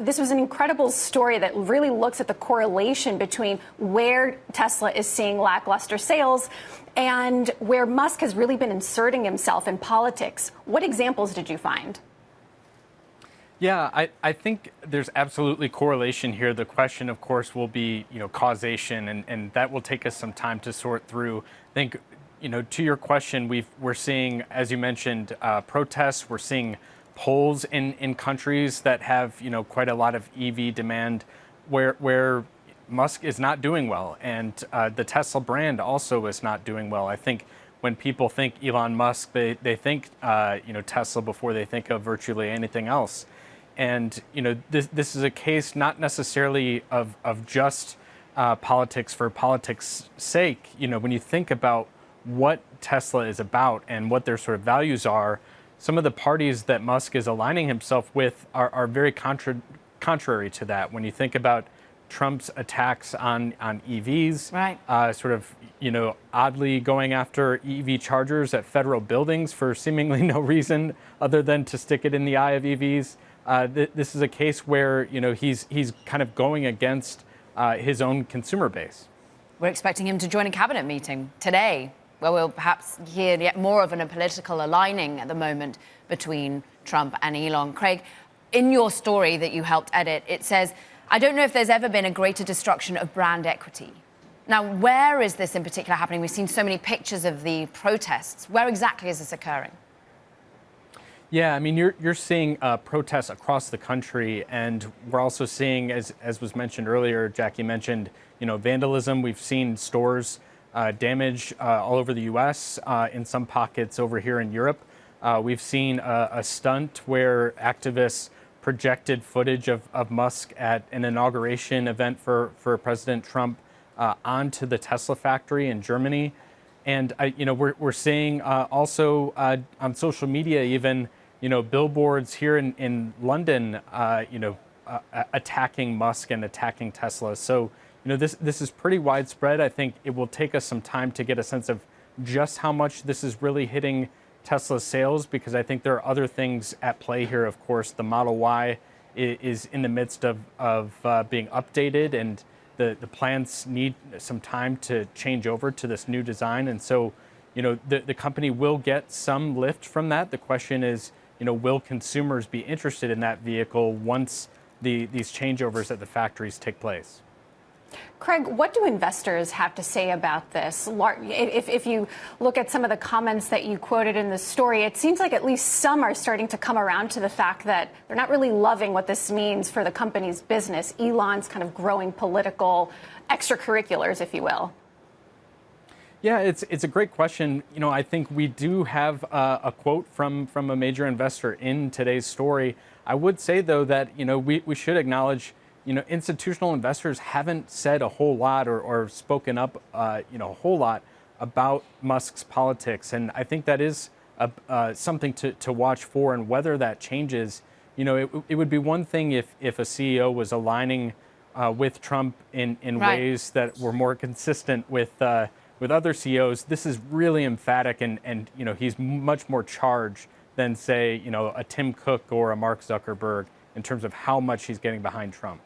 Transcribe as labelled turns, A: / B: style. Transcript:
A: this was an incredible story that really looks at the correlation between where Tesla is seeing lackluster sales and where Musk has really been inserting himself in politics. What examples did you find?
B: Yeah, I think there's absolutely correlation here. The question, of course, will be, causation, and that will take us some time to sort through. I think, to your question, we're seeing, as you mentioned, protests. We're seeing polls in countries that have, quite a lot of EV demand where Musk is not doing well, and the Tesla brand also is not doing well. I think when people think Elon Musk, they think, Tesla before they think of virtually anything else. And, this is a case not necessarily of just politics for politics' sake. When you think about what Tesla is about and what their sort of values are, some of the parties that Musk is aligning himself with are very contrary to that. When you think about Trump's attacks on EVs,
A: right.
B: Sort of, oddly going after EV chargers at federal buildings for seemingly no reason other than to stick it in the eye of EVs. This is a case where, he's kind of going against his own consumer base.
C: We're expecting him to join a cabinet meeting today, where we'll perhaps hear yet more of a political aligning at the moment between Trump and Elon. Craig, in your story that you helped edit, it says, I don't know if there's ever been a greater destruction of brand equity. Now, where is this in particular happening? We've seen so many pictures of the protests. Where exactly is this occurring?
B: Yeah, I mean, you're seeing protests across the country, and we're also seeing, as was mentioned earlier, Jackie mentioned, vandalism. We've seen stores damage all over the U.S., in some pockets over here in Europe. We've seen a stunt where activists projected footage of Musk at an inauguration event for President Trump onto the Tesla factory in Germany. And, we're seeing also on social media even, billboards here in London, attacking Musk and attacking Tesla. So, this is pretty widespread. I think it will take us some time to get a sense of just how much this is really hitting Tesla's sales, because I think there are other things at play here. Of course, the Model Y is in the midst of being updated, and the plans need some time to change over to this new design. And so, the company will get some lift from that. The question is, will consumers be interested in that vehicle once these changeovers at the factories take place?
A: Craig, what do investors have to say about this? If you look at some of the comments that you quoted in the story, it seems like at least some are starting to come around to the fact that they're not really loving what this means for the company's business, Elon's kind of growing political extracurriculars, if you will.
B: Yeah, it's a great question. I think we do have a quote from a major investor in today's story. I would say, though, that, we should acknowledge, institutional investors haven't said a whole lot or spoken up, a whole lot about Musk's politics. And I think that is something to watch for, and whether that changes. It would be one thing if a CEO was aligning with Trump in
C: right.
B: ways that were more consistent with other CEOs. This is really emphatic, and he's much more charged than, say, a Tim Cook or a Mark Zuckerberg in terms of how much he's getting behind Trump.